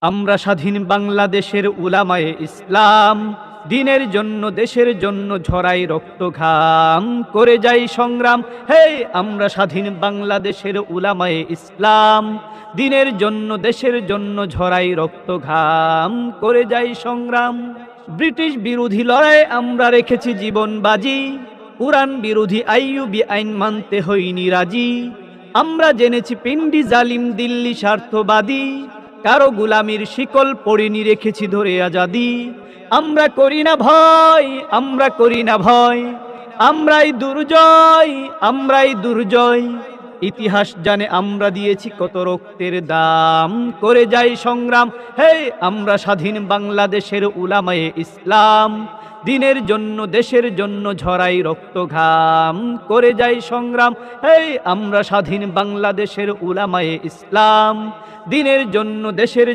আমরা স্বাধীন বাংলাদেশের উলামায়ে ইসলাম, দিনের জন্য দেশের জন্য ঝরাই রক্ত ঘাম, করে যাই সংগ্রাম। হে আমরা স্বাধীন বাংলাদেশের উলামায়ে ইসলাম, দিনের জন্য দেশের জন্য ঝরাই রক্ত ঘাম, করে যাই সংগ্রাম। ব্রিটিশ বিরোধী লড়াই আমরা রেখেছি জীবন বাজি, কুরআন বিরোধী আইয়ুবী আইন মানতে হইনি রাজি। আমরা জেনেছি পিন্ডি জালিম দিল্লি স্বার্থবাদী, কারো গুলামির শিকল পড়িনি রেখেছি ধরে আজাদি। আমরা করি না ভয়, আমরা করি না ভয়, আমরাই দুর্জয়, আমরাই দুর্জয়। ইতিহাস জানে আমরা দিয়েছি কত রক্তের দাম, করে যাই সংগ্রাম। হে আমরা স্বাধীন বাংলাদেশের উলামায়ে ইসলাম, দিনের জন্য দেশের জন্য ঝরাই রক্ত ঘাম, করে যাই সংগ্রাম। হে আমরা স্বাধীন বাংলাদেশের উলামায়ে ইসলাম, দিনের জন্য দেশের